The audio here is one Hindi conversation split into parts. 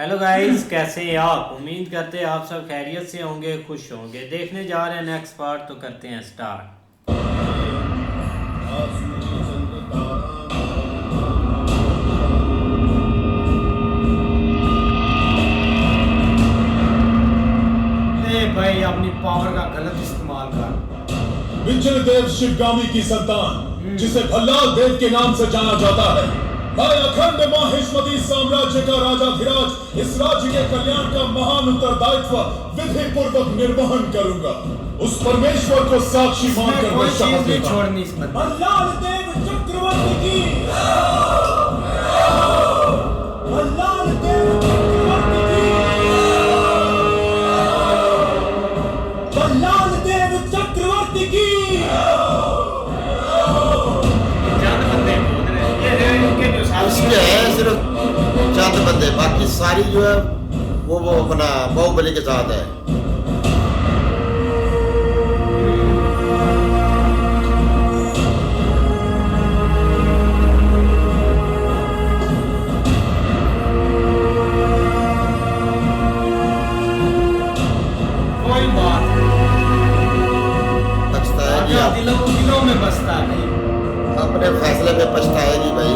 हेलो गाइस, कैसे हैं आप? उम्मीद करते हैं आप सब खैरियत से होंगे, खुश होंगे। देखने जा रहे हैं नेक्स्ट पार्ट, तो करते हैं स्टार्ट। भाई अपनी पावर का गलत इस्तेमाल कर। विजय देव शिवगामी की संतान, जिसे भल्लाल देव के नाम से जाना जाता है, मैं अखंड माहेश्वरी साम्राज्य का राजाधिराज इस राज्य के कल्याण का महान उत्तरदायित्व विधि पूर्वक निर्वहन करूंगा। उस परमेश्वर को साक्षी मानकर मैं शपथ लेता हूं। भल्लाल देव चक्रवर्ती की, भल्लाल देव चक्रवर्ती की, भल्लाल देव चक्रवर्ती की। इसमें है सिर्फ चंद बंदे, बाकी सारी जो है वो अपना बाहुबली के साथ है। कोई बात पछताएगी आप, दिलों में बसता नहीं। अपने फैसले पे पछताएगी भाई।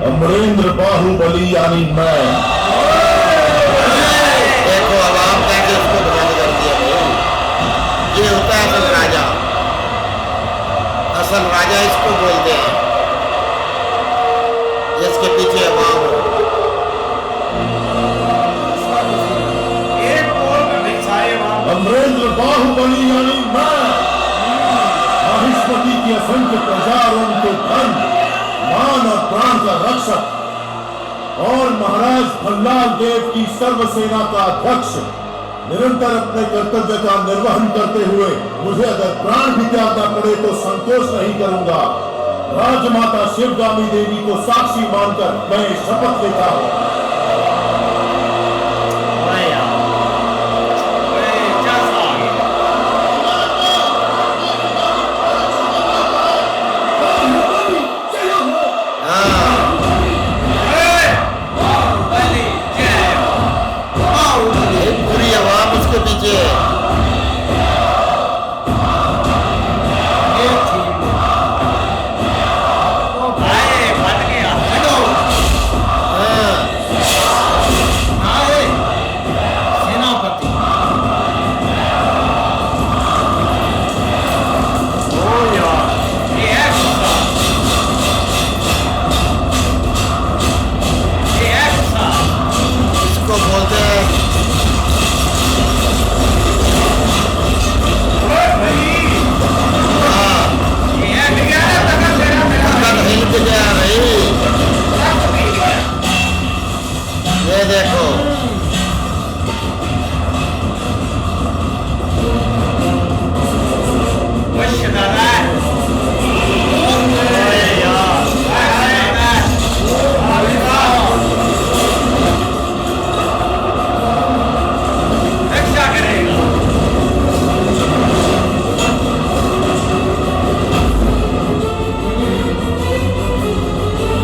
अमरेंद्र बाहुबली यानी मैं। देखो आवाम कैसे उसको बंद कर दिया भाई। ये होता है असल राजा, असल राजा इसको बोलते हैं, इसके पीछे आवाम हो। अमरेंद्र बाहुबली यानी मैं, माहिष्मती की असंख्य प्रजा और उनके धन, मान और प्राण का रक्षक, और महाराज भल्लाल देव की सर्वसेना का अध्यक्ष, निरंतर अपने कर्तव्य का निर्वहन करते हुए मुझे अगर प्राण भी त्यागना पड़े तो संतोष नहीं करूंगा। राजमाता शिवगामी देवी को साक्षी मानकर मैं शपथ लेता हूं। पूरी आवाम उसके पीछे है। इसको बोलते हैं ये देखो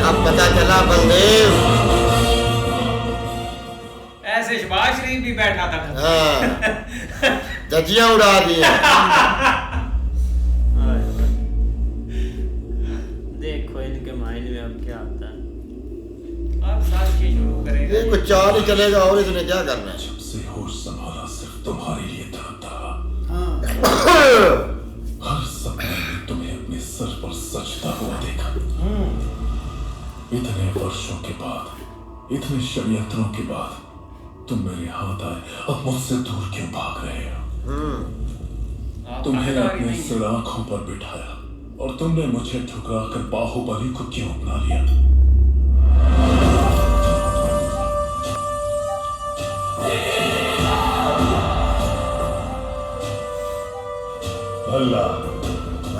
अब पता चला बलदेव। ऐसे शबाज शरीफ भी बैठा था। हाँ, धज्जियां उड़ा दी हैं। देखो इनके माइंड में अब क्या आता है। अब साथ की शुरू करेंगे। ये कुछ चाल ही चलेगा और इसने क्या करना है। जब से होश संभाला सिर्फ तुम्हारे लिए तड़पता रहा। हर सपने में तुम्हें अपने सर पर सजता हुआ देखा। इतने वर्षों के बाद, इतने षड्यंत्रों के बाद तुम मेरे हाथ आए, अब मुझसे दूर क्यों भाग रहे हो? तुम्हें अपने सिर आंखों पर बिठाया और तुमने मुझे ठुकराकर बाहुबली को क्यों अपना लिया?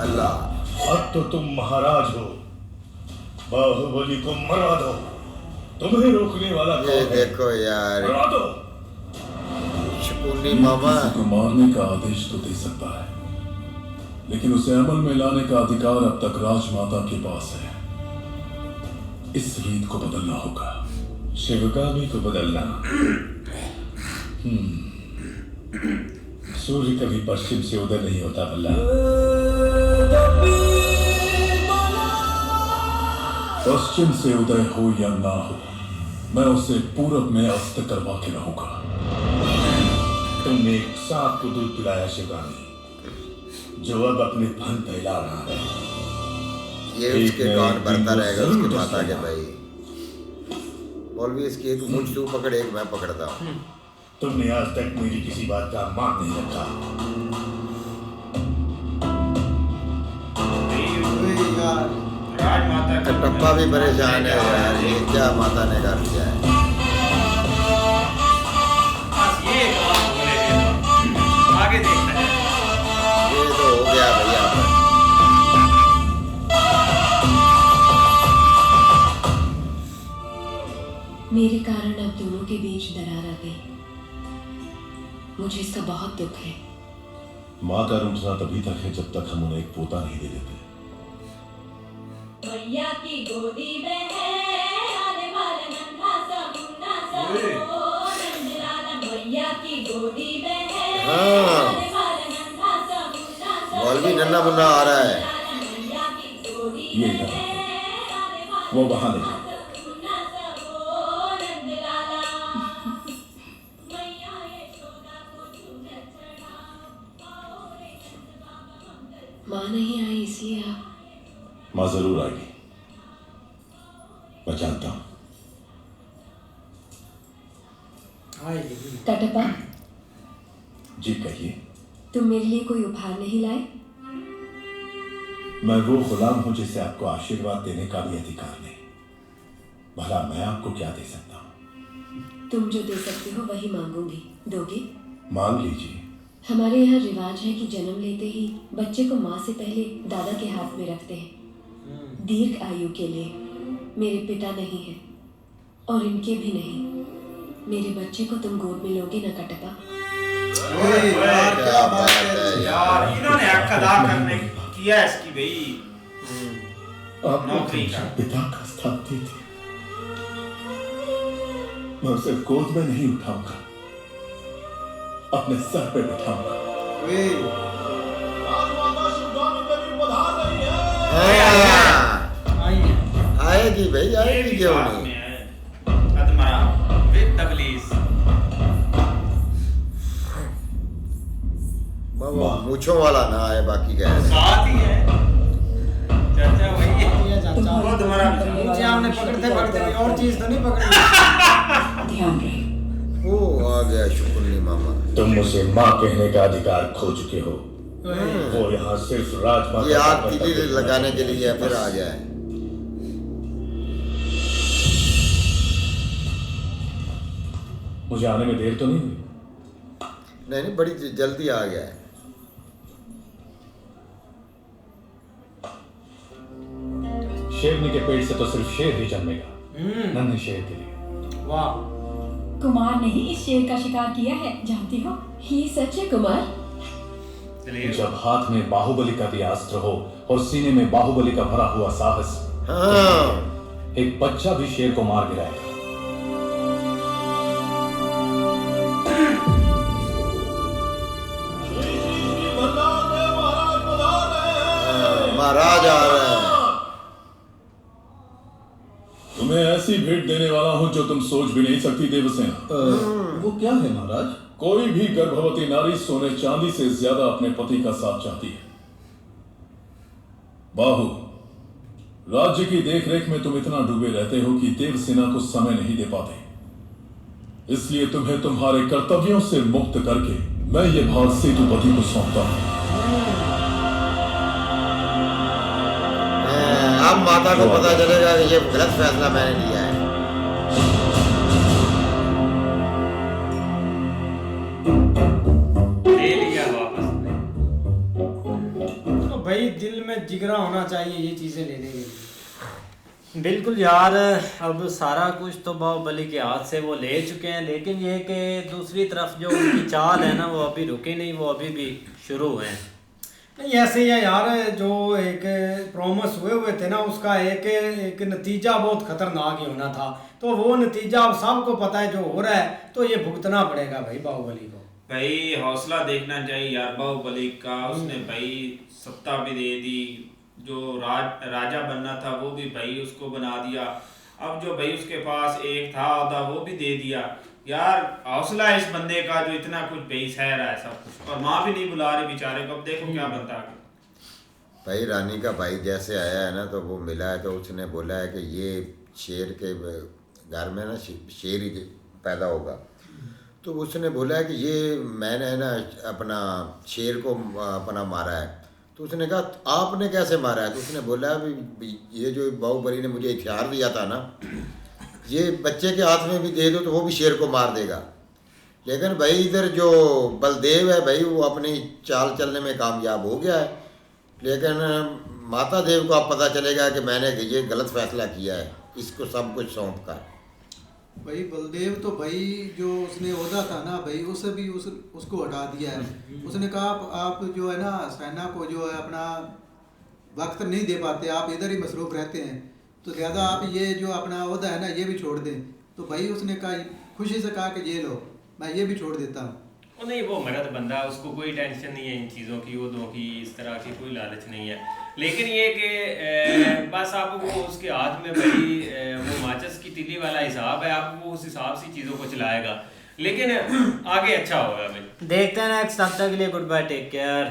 अल्लाह, अब तो तुम महाराज हो, बाहुबली को मरा दो। तुम्हें रोकने वाला ये कौन है? देखो यार, मरा दो। शकुनी मामा किसी को मारने का आदेश तो दे सकता है, लेकिन उसे अमल में लाने का अधिकार अब तक राजमाता के पास है। इस रीत को बदलना होगा। शिवगामी को बदलना। सूर्य कभी पश्चिम से उदय नहीं होता बल्ला। पश्चिम से उदय हो या ना हो, मैं उसे पूरब में अस्त करवा के रहूंगा। तुमने एक सांप को दूध पिलाया शिवगामी, जो अब अपने फन फैला रहा है। ये उसके कान भरता रहेगा उसके माता के भाई। मौलवी इसकी एक मुझ तू पकड़, एक मैं पकड़ता हूँ। तुमने आज तक मेरी किसी बात का मान नहीं रखा। राजमाता का टप्पा भी परेशान है यार, ये क्या माता ने कर दिया है। बस ये एक बात बोले थे, आगे देखना है। ये तो हो गया भैया। मेरे कारण अब दोनों के बीच दरार आ गई। मुझे इसका बहुत दुख है। माँ का रूठना तभी तक है जब तक हम उन्हें एक पोता नहीं दे देते। भैया की गोदी में है आने वाला नन्हा सा मुन्ना सा ओ नंदलाला। भैया की गोदी में है आने वाला नन्हा सा मुन्ना सा। मौलवी नन्ना मुन्ना आ रहा है। भैया की गोदी ये में इधर, है आने वाला वो वहां नहीं। मुन्ना सा ओ नंदलाला। मैया यशोदा को चूड़ा चढ़ा आओ रे नंद बाबा मंगल। माँ नहीं आई इसलिए आप। माँ जरूर आएगी, मैं जानता हूं। कटप्पा, जी कहिए। तुम मेरे लिए कोई उपहार नहीं लाए? मैं वो गुलाम हूं जिसे आपको आशीर्वाद देने का भी अधिकार नहीं। भला मैं आपको क्या दे सकता हूं? तुम जो दे सकते हो वही मांगूंगी। दोगे? मांग लीजिए। हमारे यहाँ रिवाज है कि जन्म लेते ही बच्चे को माँ से पहले दादा के हाथ में रखते हैं, दीर्घ आयु के लिए। मेरे पिता नहीं है और इनके भी नहीं। मेरे बच्चे को तुम गोद में लोगे ना कटप्पा? क्या बात है यार, इन्होंने हक अदा करने किया इसकी भाई। आप नौकरी का। पिता का स्थान देते, मैं उसे गोद में नहीं उठाऊंगा, अपने सर पे बिठाऊंगा। राजमाता शिवगामी देवी पधार रही है। आएगी भाई, आएगी क्यों साथ नहीं। में है। अदमरा विद तबलीस। वो मूंछों वाला ना आए, बाकी क्या है। साथ ही है चाचा, वही है। तुम्हारी अदमरा मुझे हमने पकड़ते पकड़ते और चीज तो नहीं पकड़ी। ध्यान रहे। वो आ गया शुक्रिया मामा। तुम मुझे माँ कहने का अधिकार खो चुके हो। वो यहाँ सिर्फ राजमाता ये का आग कर्तव्य तिली करना लगाने के चाहती है, लिए फिर बस। आ गया है। मुझे आने में देर तो नहीं हुई? नहीं नहीं, बड़ी जल्दी आ गया है। शेरनी के पेट से तो सिर्फ शेर ही जन्मेगा, नन्हे शेर के लिए। वाह, कुमार ने ही इस शेर का शिकार किया है, जानती हो? ये सच है कुमार? चलिए। जब हाथ में बाहुबली का दिया अस्त्र हो और सीने में बाहुबली का भरा हुआ साहस, हाँ एक बच्चा भी शेर को मार गिराएगा। महाराज आ रहे हैं। तुम्हें ऐसी भेंट देने वाला हूं जो तुम सोच भी नहीं सकती देवसेना। वो क्या है महाराज? कोई भी गर्भवती नारी सोने चांदी से ज्यादा अपने पति का साथ चाहती है। बाहु, राज्य की देखरेख में तुम इतना डूबे रहते हो कि देवसेना को समय नहीं दे पाते। इसलिए तुम्हें तुम्हारे कर्तव्यों से मुक्त करके मैं ये भार सेतुपति को सौंपता हूं। अब माता को पता चलेगा कि ये गलत फैसला मैंने लिया है। ले लिया वापस। तो भाई दिल में जिगरा होना चाहिए ये चीजें लेने के लिए। बिल्कुल यार, अब सारा कुछ तो बाहुबली के हाथ से वो ले चुके हैं, लेकिन ये कि दूसरी तरफ जो उनकी चाल है ना, वो अभी रुकी नहीं, वो अभी भी शुरू है। नहीं ऐसे ही है यार, जो एक प्रॉमिस हुए थे ना, उसका एक नतीजा बहुत खतरनाक ही होना था। तो वो नतीजा अब सबको पता है जो हो रहा है, तो ये भुगतना पड़ेगा भाई बाहुबली को। भाई हौसला देखना चाहिए यार बाहुबली का। उसने भाई सत्ता भी दे दी, जो राजा बनना था वो भी भाई उसको बना दिया। अब जो भाई उसके पास एक था ओहदा वो भी दे दिया। यार हौसला है इस बंदे का जो इतना कुछ भाई सह रहा है सब कुछ, और माँ भी नहीं बुला रही बेचारे को। अब देखो क्या बनता है। भाई रानी का भाई जैसे आया है ना, तो वो मिला है, तो उसने बोला है कि ये शेर के घर में ना शेर ही पैदा होगा। तो उसने बोला है कि ये मैंने ना अपना शेर को अपना मारा है। तो उसने कहा आपने कैसे मारा है? तो उसने बोला भी ये जो बाहुबली ने मुझे हथियार दिया था ना, ये बच्चे के हाथ में भी दे दो तो वो भी शेर को मार देगा। लेकिन भाई इधर जो बलदेव है भाई, वो अपनी चाल चलने में कामयाब हो गया है। लेकिन माता देव को अब पता चलेगा कि मैंने ये गलत फैसला किया है, इसको सब कुछ सौंप कर। भाई बलदेव तो भाई जो उसने ओहदा था ना भाई, उसे भी उसको हटा दिया है। उसने कहा आप जो है ना सेना को जो है अपना वक्त नहीं दे पाते, आप इधर ही मसरूफ रहते हैं, तो ज़्यादा आप ये जो अपना ओहदा है ना ये भी छोड़ दें। तो भाई उसने कहा, खुशी से कहा कि ये लो मैं ये भी छोड़ देता हूँ। वो नहीं, वो मर्द बंदा, उसको कोई टेंशन नहीं है इन चीज़ों की, उहदों की, इस तरह की कोई लालच नहीं है। लेकिन ये कि बस आप वो उसके हाथ में भाई वो माचिस की तिली वाला हिसाब है, आप वो उस हिसाब से चीज़ों को चलाएगा। लेकिन आगे अच्छा होगा भाई। देखते हैं नेक्स्ट, तब तक के लिए गुड बाय, टेक केयर।